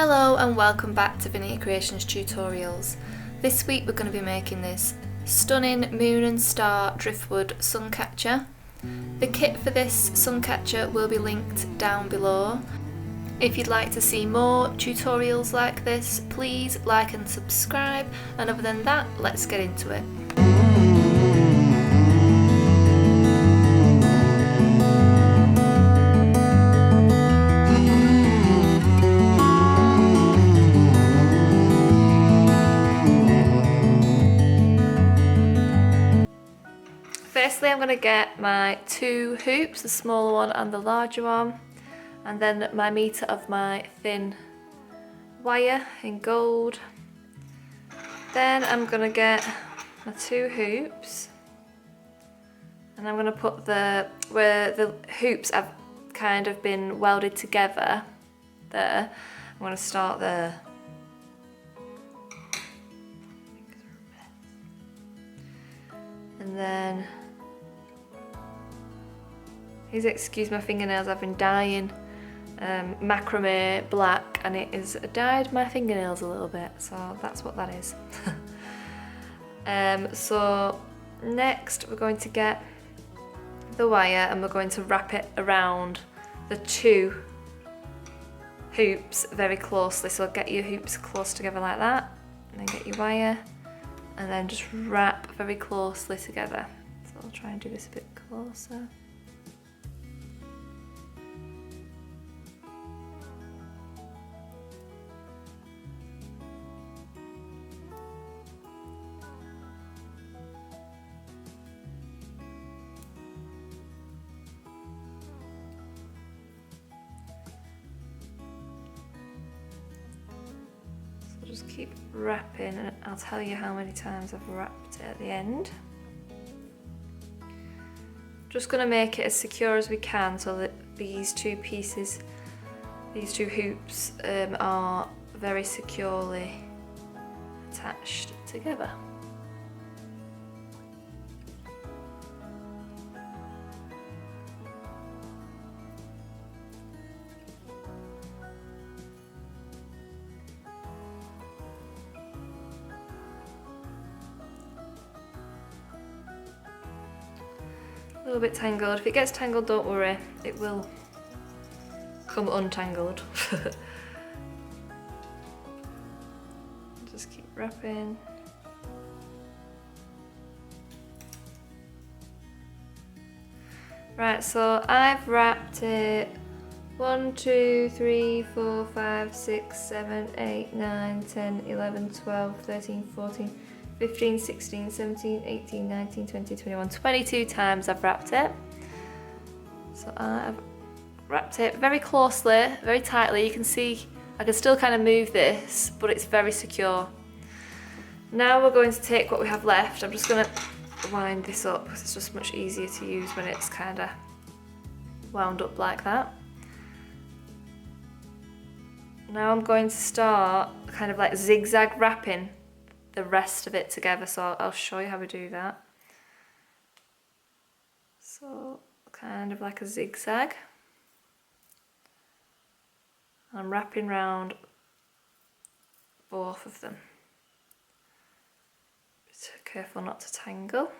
Hello and welcome back to Vanircreations tutorials. This week we're going to be making this stunning moon and star driftwood suncatcher. The kit for this suncatcher will be linked down below. If you'd like to see more tutorials like this, please like and subscribe, and other than that, let's get into it. Firstly, I'm going to get my two hoops, the smaller one and the larger one, and then my meter of my thin wire in gold. Then I'm going to get my two hoops, and I'm going to put where the hoops have kind of been welded together there. I'm going to start there. And then, please excuse my fingernails, I've been dyeing macrame black and it has dyed my fingernails a little bit, so that's what that is. So next we're going to get the wire and we're going to wrap it around the two hoops very closely. So get your hoops close together like that, and then get your wire and then just wrap very closely together. So I'll try and do this a bit closer. Just keep wrapping and I'll tell you how many times I've wrapped it at the end. Just going to make it as secure as we can so that these two pieces, these two hoops are very securely attached together. A little bit tangled. If it gets tangled, don't worry, it will come untangled. Just keep wrapping. Right, so I've wrapped it 1, 2, 3, 4, 5, 6, 7, 8, 9, 10, 11, 12, 13, 14, 15, 16, 17, 18, 19, 20, 21, 22 times I've wrapped it. So I've wrapped it very closely, very tightly. You can see I can still kind of move this, but it's very secure. Now we're going to take what we have left. I'm just going to wind this up because it's just much easier to use when it's kind of wound up like that. Now I'm going to start kind of like zigzag wrapping the rest of it together, so I'll show you how we do that. So kind of like a zigzag. I'm wrapping round both of them. Be careful not to tangle.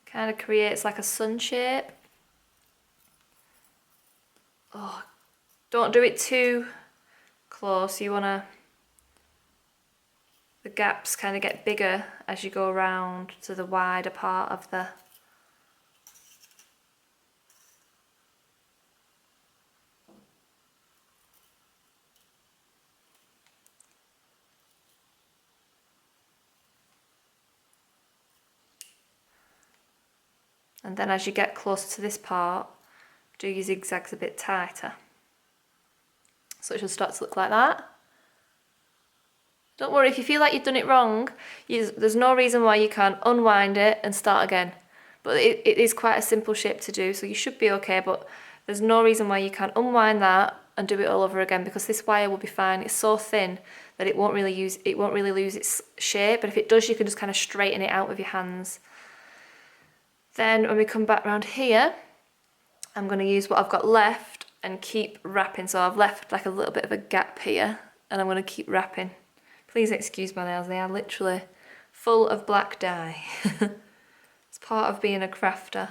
Kind of creates like a sun shape. Oh, don't do it too close. You want the gaps kind of get bigger as you go around to the wider part of the and then as you get closer to this part, do your zigzags a bit tighter. So it should start to look like that. Don't worry, if you feel like you've done it wrong, there's no reason why you can't unwind it and start again. But it is quite a simple shape to do, so you should be okay, but there's no reason why you can't unwind that and do it all over again, because this wire will be fine. It's so thin that it won't really lose its shape, but if it does, you can just kind of straighten it out with your hands. Then when we come back around here, I'm going to use what I've got left and keep wrapping. So I've left like a little bit of a gap here, and I'm going to keep wrapping. Please excuse my nails, they are literally full of black dye. It's part of being a crafter.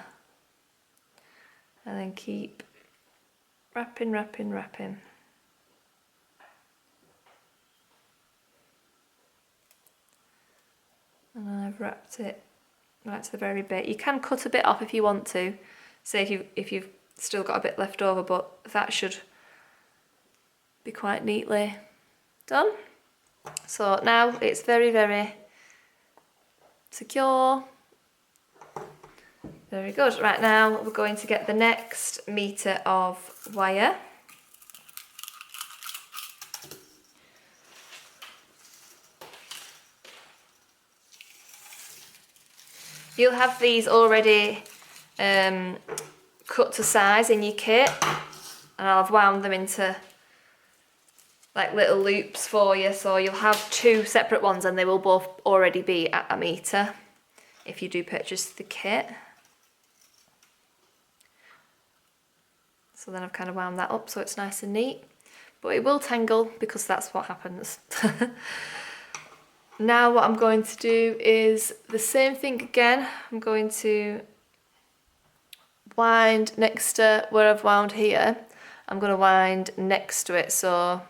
And then keep wrapping, wrapping, wrapping. And then I've wrapped it right to the very bit. You can cut a bit off if you want to, say if you've still got a bit left over, but that should be quite neatly done. So now it's very, very secure. Very good. Right, now we're going to get the next metre of wire. You'll have these already cut to size in your kit, and I'll have wound them into like little loops for you, so you'll have 2 separate ones and they will both already be at a metre if you do purchase the kit. So then I've kind of wound that up so it's nice and neat, but it will tangle because that's what happens. Now what I'm going to do is the same thing again. I'm going to wind next to where I've wound here. I'm going to wind next to it, so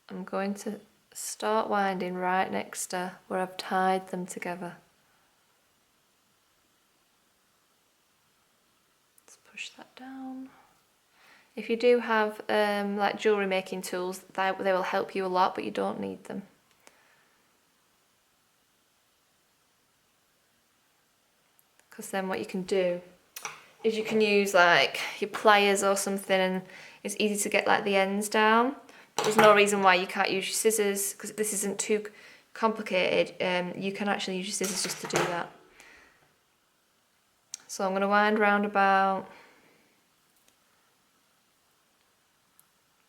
I'm going to start winding right next to where I've tied them together. Let's push that down. If you do have like jewellery making tools, they will help you a lot, but you don't need them. Because then what you can do is you can use like your pliers or something, and it's easy to get like the ends down. But there's no reason why you can't use your scissors, because this isn't too complicated. You can actually use your scissors just to do that. So I'm going to wind round about,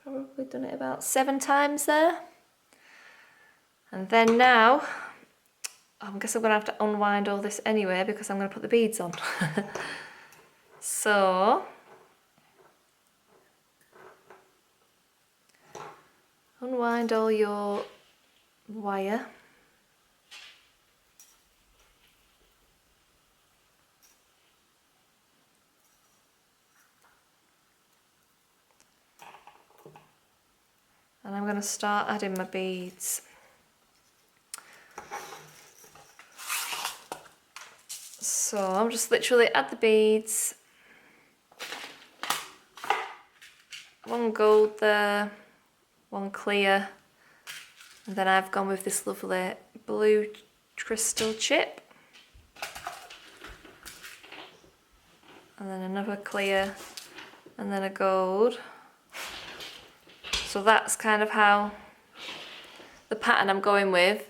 probably done it about 7 times there. And then now, I guess I'm going to have to unwind all this anyway because I'm going to put the beads on. So, unwind all your wire. And I'm going to start adding my beads. So I'm just literally add the beads. 1 gold there, 1 clear, and then I've gone with this lovely blue crystal chip. And then another clear, and then a gold. So that's kind of how the pattern I'm going with.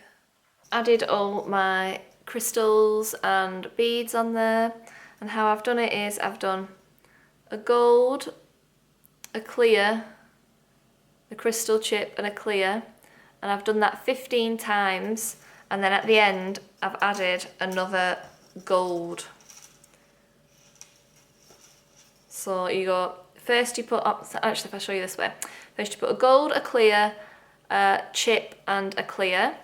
Added all my crystals and beads on there, and how I've done it is I've done a gold, a clear, a crystal chip and a clear, and I've done that 15 times, and then at the end I've added another gold. So you go, first you put, actually if I show you this way, first you put a gold, a clear, a chip and a clear,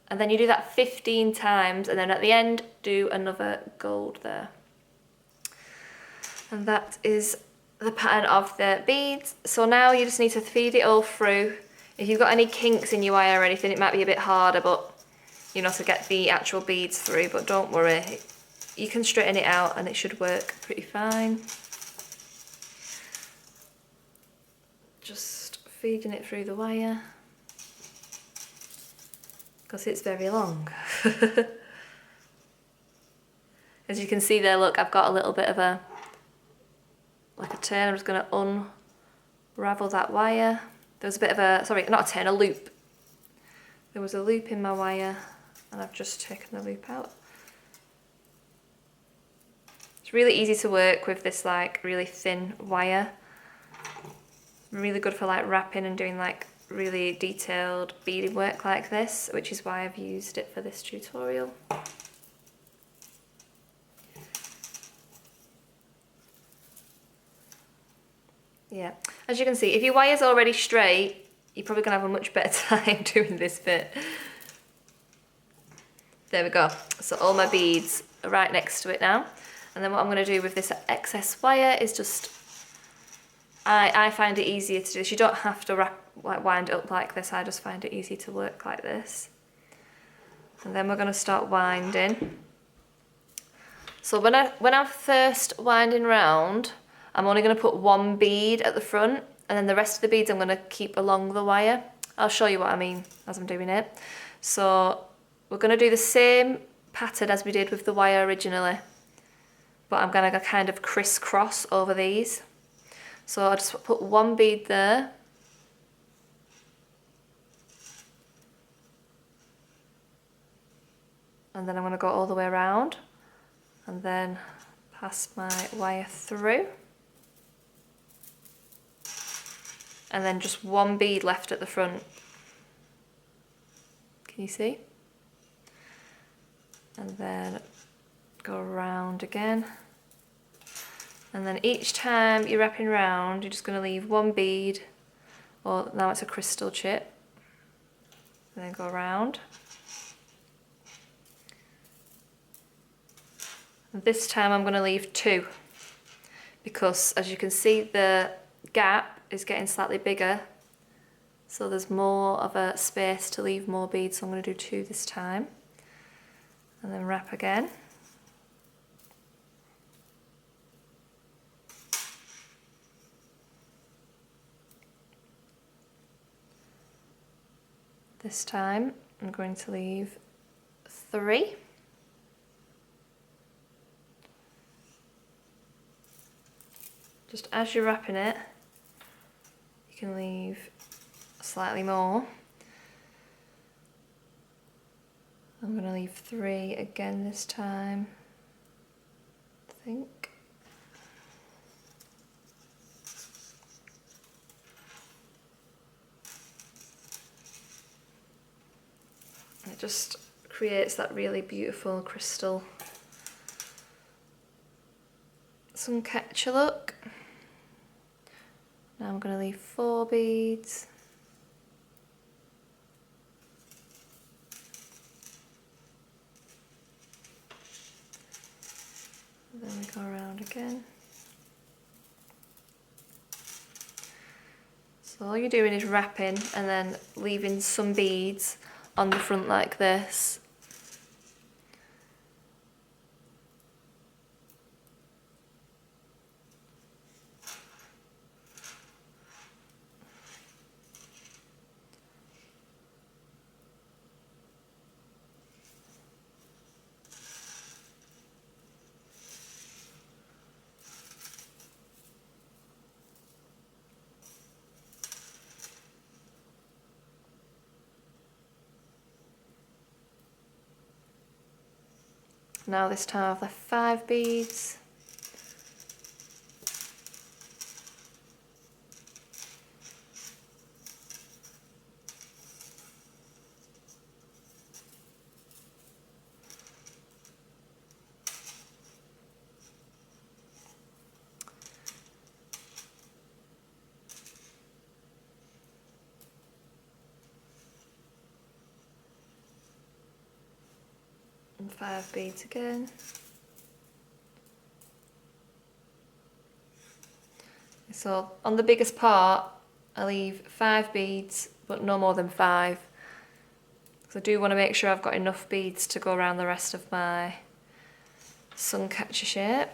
and then you do that 15 times, and then at the end do another gold there. And that is the pattern of the beads. So now you just need to feed it all through. If you've got any kinks in your wire or anything, it might be a bit harder, but you know, to get the actual beads through, but don't worry, you can straighten it out and it should work pretty fine. Just feeding it through the wire, because it's very long. As you can see there, look, I've got a little bit of a turn. I'm just going to unravel that wire. There was a bit of a, sorry, not a turn, a loop. There was a loop in my wire, and I've just taken the loop out. It's really easy to work with this like really thin wire. Really good for like wrapping and doing like really detailed beading work like this, which is why I've used it for this tutorial. Yeah, as you can see, if your wire's already straight, you're probably gonna have a much better time doing this bit. There we go. So all my beads are right next to it now. And then what I'm gonna do with this excess wire is just, I find it easier to do this. You don't have to wind it up like this. I just find it easy to work like this. And then we're gonna start winding. So when I'm first winding round, I'm only going to put one bead at the front, and then the rest of the beads I'm going to keep along the wire. I'll show you what I mean as I'm doing it. So we're going to do the same pattern as we did with the wire originally, but I'm going to kind of crisscross over these. So I'll just put one bead there. And then I'm going to go all the way around and then pass my wire through. And then just one bead left at the front. Can you see? And then go around again. And then each time you're wrapping round, you're just going to leave one bead, or now it's a crystal chip, and then go around. And this time I'm going to leave two, because as you can see the gap is getting slightly bigger, so there's more of a space to leave more beads, so I'm going to do two this time. And then wrap again. This time I'm going to leave three. Just as you're wrapping it, you can leave slightly more. I'm going to leave three again this time, I think. It just creates that really beautiful crystal suncatcher look. Now I'm going to leave four beads. Then we go around again. So all you're doing is wrapping and then leaving some beads on the front like this. Now this time I've left 5 beads. And 5 beads again. So on the biggest part I leave 5 beads, but no more than 5. Because I do want to make sure I've got enough beads to go around the rest of my suncatcher shape.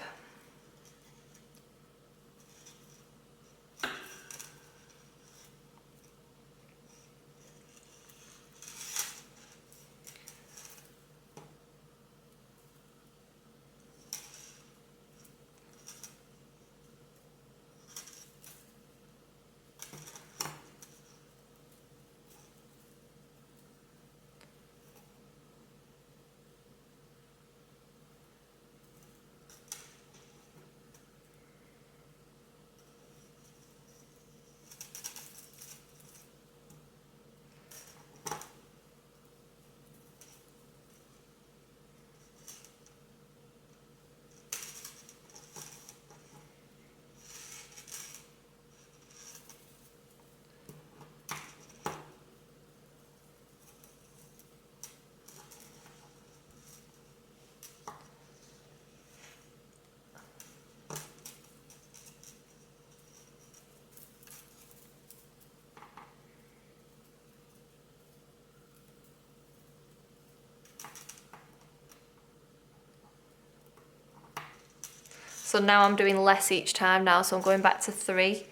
So now I'm doing less each time now, so I'm going back to 3.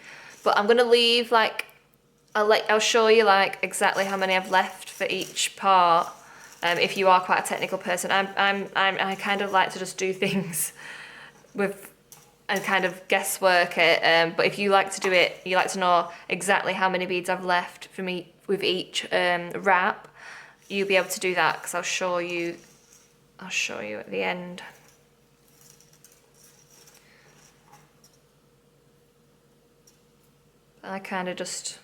But I'm gonna leave like, I'll show you like exactly how many I've left for each part. If you are quite a technical person, I kind of like to just do things with and kind of guesswork it. But if you like to do it, you like to know exactly how many beads I've left for me with each wrap. You'll be able to do that because I'll show you at the end. I kind of just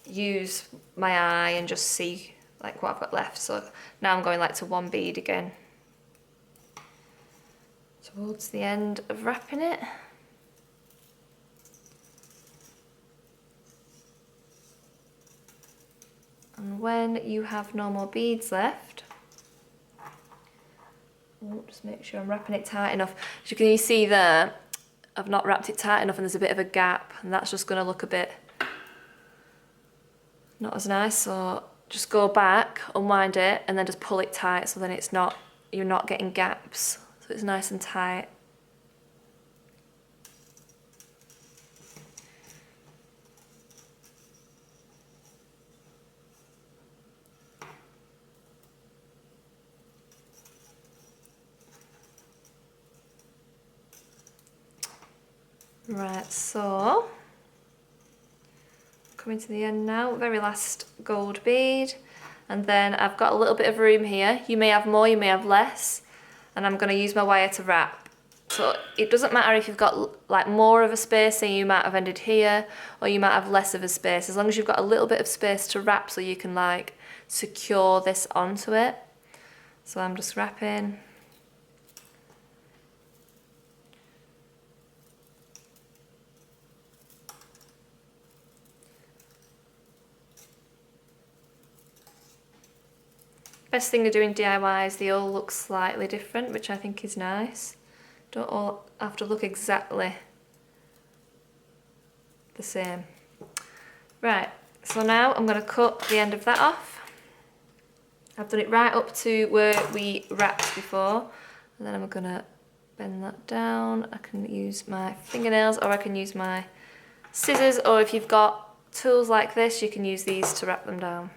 use my eye and just see like what I've got left. So now I'm going like to 1 bead again towards the end of wrapping it. And when you have no more beads left, just make sure I'm wrapping it tight enough. As you can see there, I've not wrapped it tight enough and there's a bit of a gap, and that's just going to look a bit not as nice. So just go back, unwind it, and then just pull it tight so then it's not, you're not getting gaps. So it's nice and tight. Right, so coming to the end now, very last gold bead, and then I've got a little bit of room here. You may have more, you may have less, and I'm going to use my wire to wrap. So it doesn't matter if you've got like more of a space, and you might have ended here, or you might have less of a space, as long as you've got a little bit of space to wrap so you can like secure this onto it. So I'm just wrapping. Best thing of doing DIY is they all look slightly different, which I think is nice. Don't all have to look exactly the same. Right, so now I'm going to cut the end of that off. I've done it right up to where we wrapped before, and then I'm going to bend that down. I can use my fingernails, or I can use my scissors, or if you've got tools like this, you can use these to wrap them down.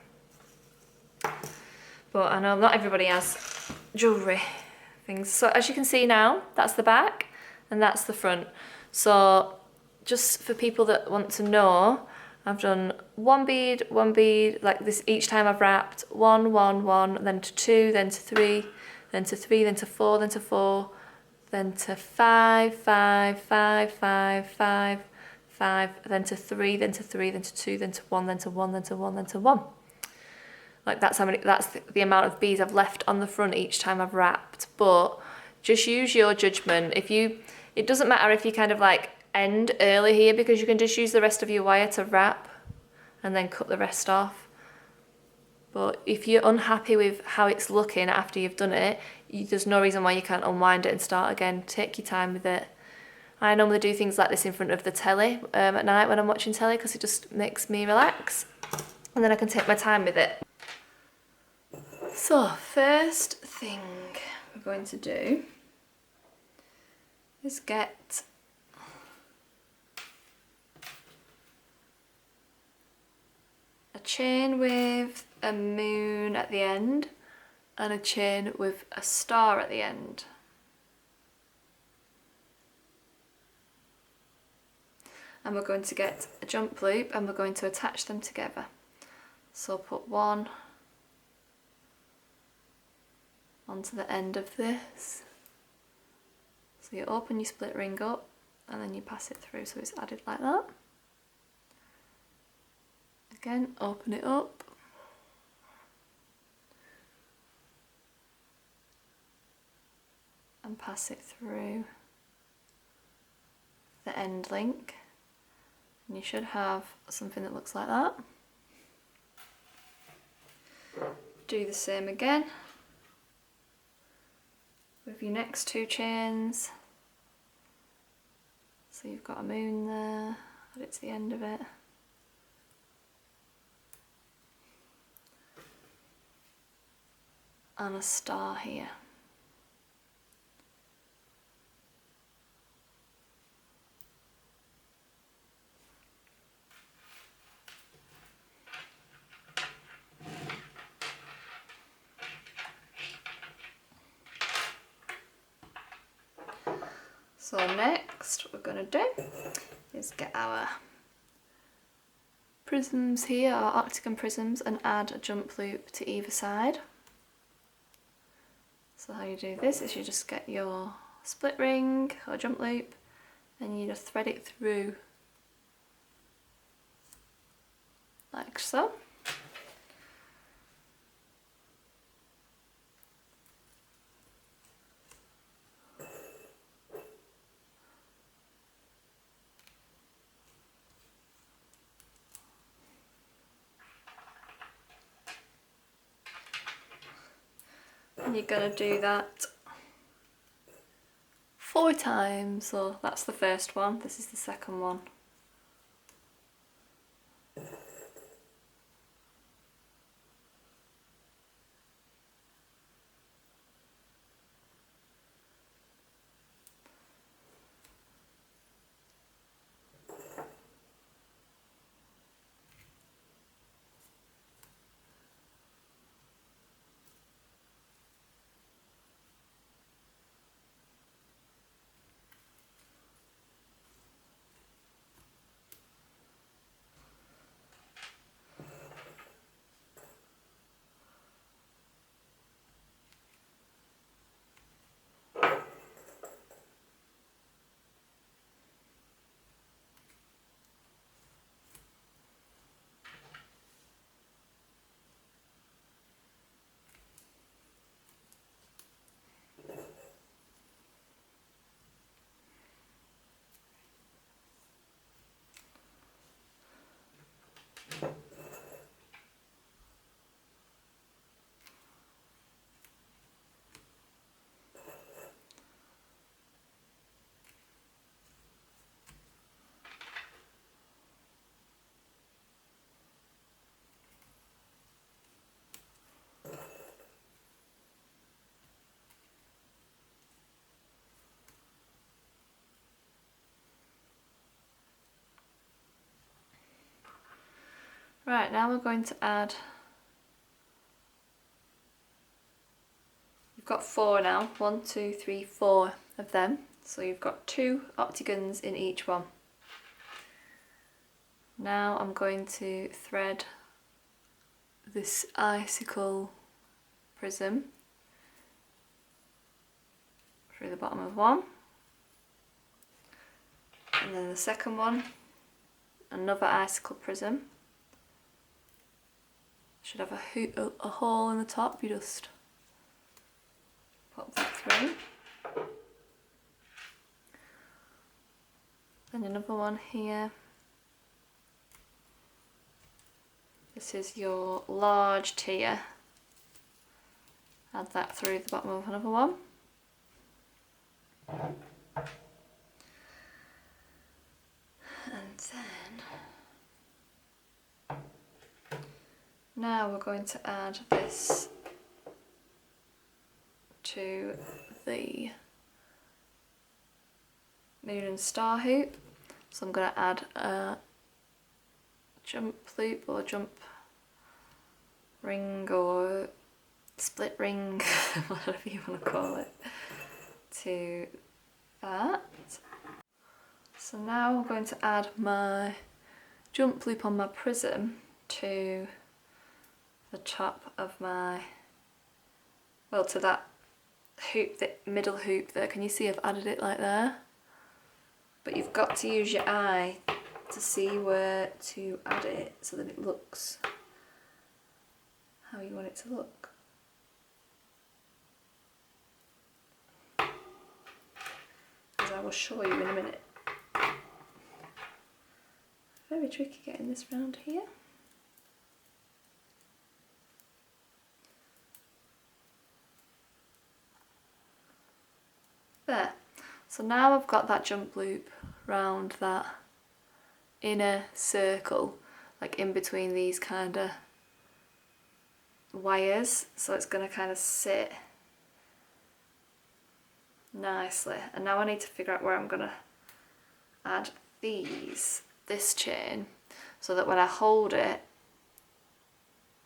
But I know not everybody has jewellery things. So as you can see now, that's the back and that's the front. So just for people that want to know, I've done 1 bead, 1 bead, like this each time I've wrapped. 1, 1, 1, then to 2, then to 3, then to 3, then to 4, then to 4, then to 5, 5, 5, 5, 5, 5, then to 3, then to 3, then to 2, then to 1, then to 1, then to 1, then to 1. Like that's how many, that's the amount of beads I've left on the front each time I've wrapped. But just use your judgment. It doesn't matter if you kind of like end early here, because you can just use the rest of your wire to wrap and then cut the rest off. But if you're unhappy with how it's looking after you've done it, there's no reason why you can't unwind it and start again. Take your time with it. I normally do things like this in front of the telly at night when I'm watching telly, because it just makes me relax, and then I can take my time with it. So first thing we're going to do is get a chain with a moon at the end and a chain with a star at the end. And we're going to get a jump loop and we're going to attach them together. So put one onto the end of this. So you open your split ring up and then you pass it through so it's added like that. Again, open it up. And pass it through the end link. And you should have something that looks like that. Do the same again with your next 2 chains. So you've got a moon there, add it to the end of it. And a star here. So next what we're going to do is get our prisms here, our octagon prisms, and add a jump loop to either side. So how you do this is you just get your split ring or jump loop and you just thread it through like so. And you're going to do that 4 times, so that's the first one, this is the second one. Right, now we're going to add, you've got 4 now, 1, 2, 3, 4 of them, so you've got 2 octagons in each one. Now I'm going to thread this icicle prism through the bottom of one, and then the second one, another icicle prism. Should have a hole in the top, you just pop that through. Then another one here. This is your large tier. Add that through the bottom of another one. And then now we're going to add this to the moon and star hoop. So I'm going to add a jump loop or jump ring or split ring, whatever you want to call it, to that. So now I'm going to add my jump loop on my prism to the top of my, well, to that hoop, the middle hoop there. Can you see I've added it like there? But you've got to use your eye to see where to add it so that it looks how you want it to look. As I will show you in a minute. Very tricky getting this round here. There. So now I've got that jump loop round that inner circle, like in between these kind of wires, so it's going to kind of sit nicely. And now I need to figure out where I'm going to add this chain, so that when I hold it,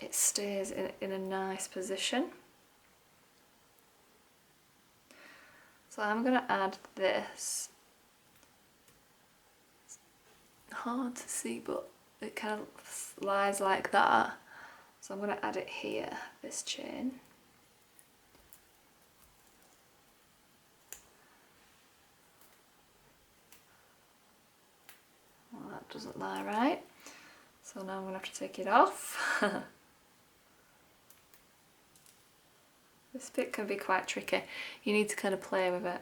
it stays in a nice position. So I'm going to add this hard to see, but it kind of lies like that. So I'm going to add it here, this chain. Well, that doesn't lie right. So now I'm going to have to take it off. This bit can be quite tricky. You need to kind of play with it.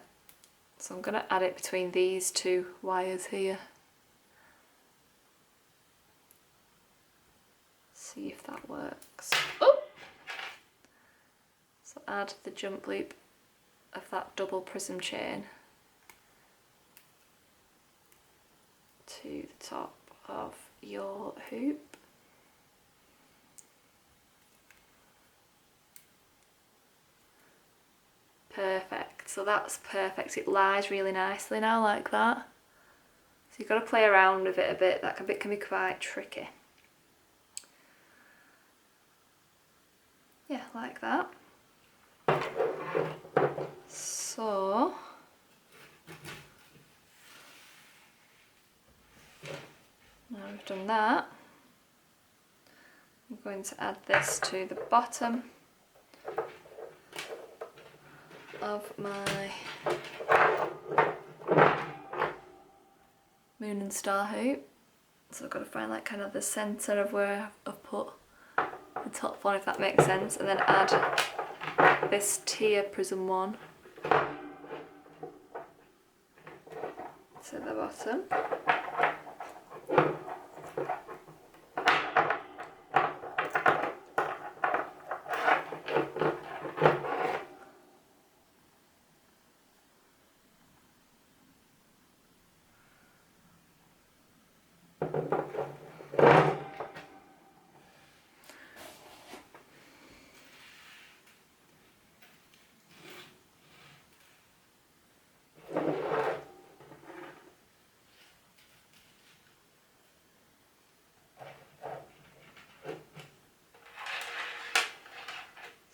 So I'm going to add it between these two wires here. See if that works. Oh! So add the jump loop of that double prism chain to the top of your hoop. Perfect, so that's perfect. It lies really nicely now like that. So you've got to play around with it a bit. That can be quite tricky. Yeah, like that. So now we've done that, I'm going to add this to the bottom of my moon and star hoop. So I've got to find like kind of the centre of where I've put the top one, if that makes sense, and then add this tier prism one to the bottom.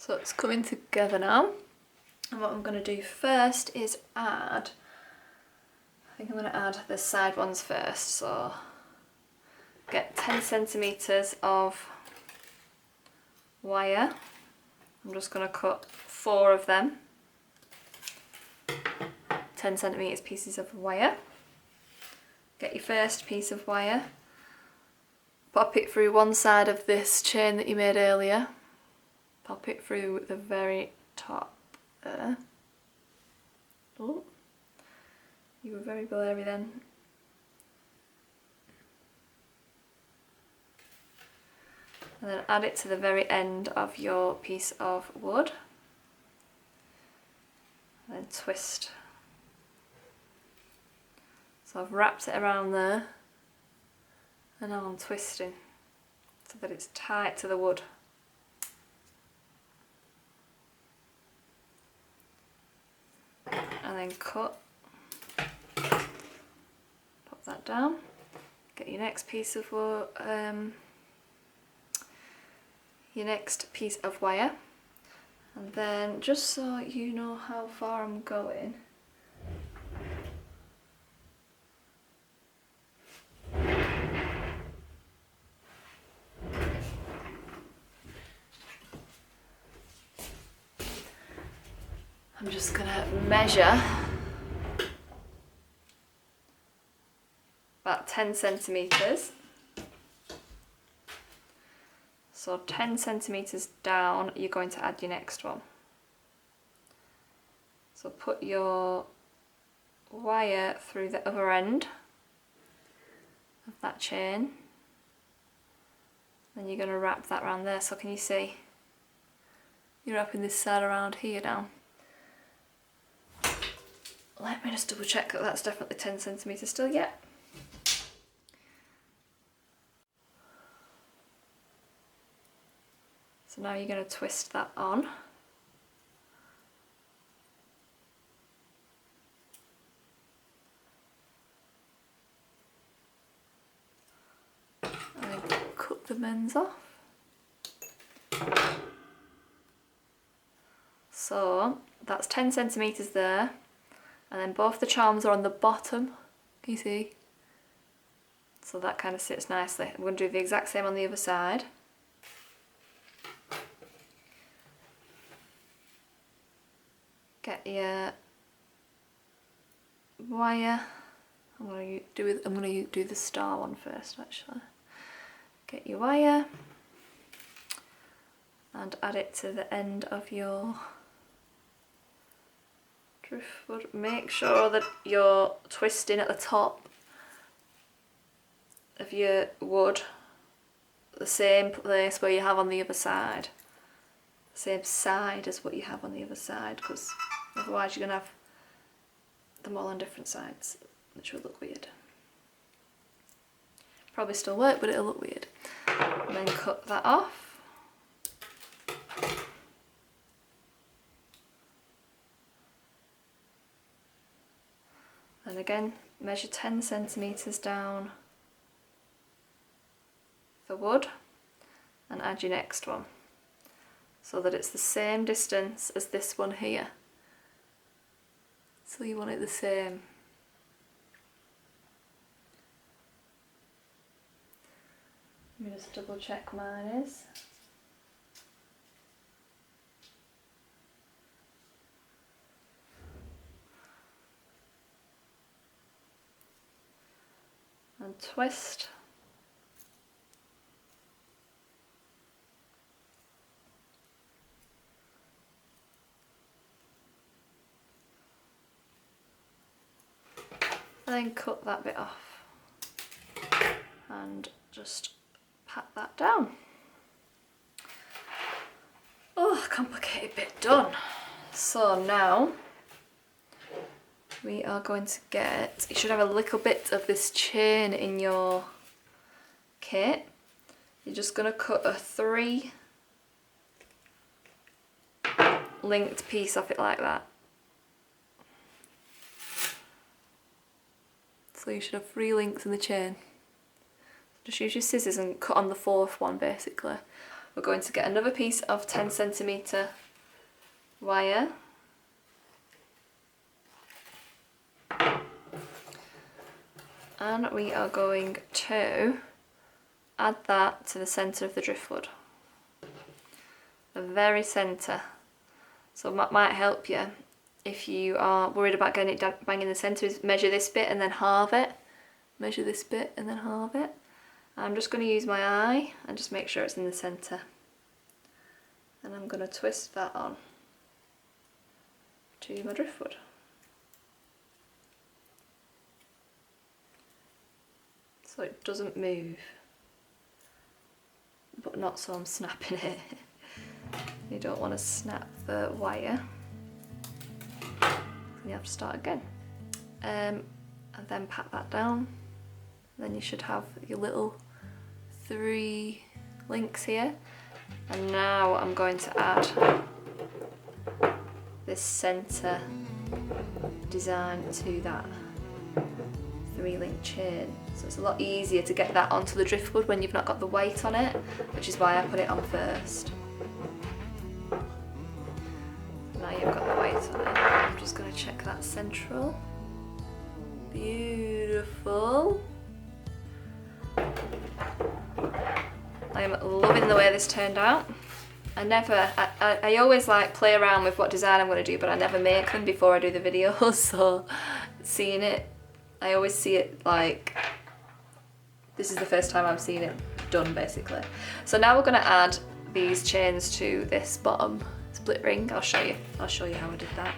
So it's coming together now, and what I'm going to do first is I think I'm going to add the side ones first. So get 10 centimetres of wire. I'm just going to cut 4 of them, 10 centimetres pieces of wire. Get your first piece of wire, pop it through one side of this chain that you made earlier. Pop it through the very top there. Oh, you were very blurry then. And then add it to the very end of your piece of wood. And then twist. So I've wrapped it around there, and now I'm twisting so that it's tight to the wood. And then cut, pop that down, get your next piece of wire, and then just so you know how far I'm going, I'm just going to measure about 10 centimetres. So 10 centimetres down, you're going to add your next one. So put your wire through the other end of that chain. Then you're going to wrap that around there. So can you see? You're wrapping this side around here now. Let me just double check that that's definitely 10 centimetres still, yeah. So now you're going to twist that on. And then cut the ends off. So that's 10 centimetres there. And then both the charms are on the bottom, can you see? so that kind of sits nicely. I'm going to do the exact same on the other side. Get your wire. I'm going to do the star one first actually. Get your wire and add it to the end of your driftwood. Make sure that you're twisting at the top of your wood the same place where you have on the other side. The same side as what you have on the other side, because otherwise you're going to have them all on different sides, which will look weird. Probably still work, but it'll look weird. And then cut that off. And again, measure 10 centimetres down the wood and add your next one, so that it's the same distance as this one here. So you want it the same. Let me just double check mine is. And twist. And then cut that bit off and just pat that down. Oh, complicated bit done. So now we are going to get, you should have a little bit of this chain in your kit. You're just going to cut a 3 linked piece off it like that. So you should have 3 links in the chain. Just use your scissors and cut on the 4th one basically. We're going to get another piece of 10 centimetre wire. And we are going to add that to the centre of the driftwood. The very centre. So that might help you if you are worried about getting it bang in the centre, is measure this bit and then halve it. Measure this bit and then halve it. I'm just going to use my eye and just make sure it's in the centre. And I'm going to twist that on to my driftwood. So it doesn't move, but not so I'm snapping it. You don't want to snap the wire. You have to start again. And then pat that down. Then you should have your little 3 links here. And now I'm going to add this centre design to that 3-link chain. So it's a lot easier to get that onto the driftwood when you've not got the weight on it, which is why I put it on first. Now you've got the weight on it. I'm just going to check that central. Beautiful. I am loving the way this turned out. I always like play around with what design I'm going to do, but I never make them before I do the videos, so seeing it, I always see it like, this is the first time I've seen it done basically. So now we're going to add these chains to this bottom split ring. I'll show you how I did that.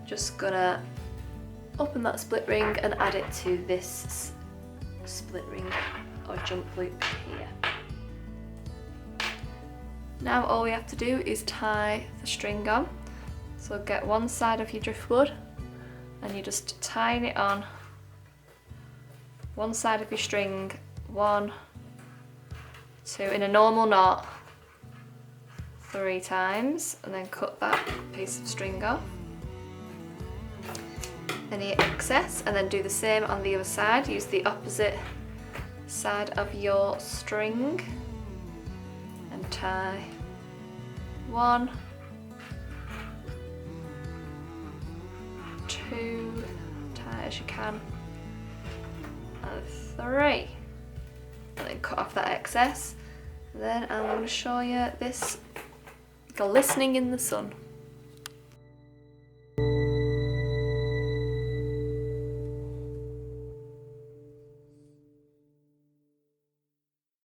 Just gonna open that split ring and add it to this split ring or jump loop here. Now all we have to do is tie the string on. So get one side of your driftwood and you're just tying it on one side of your string, 1, 2, in a normal knot 3 times, and then cut that piece of string off. Any excess, and then do the same on the other side. Use the opposite side of your string and tie 1, 2, tie as you can, and 3. And then cut off that excess. And then I'm going to show you this glistening in the sun.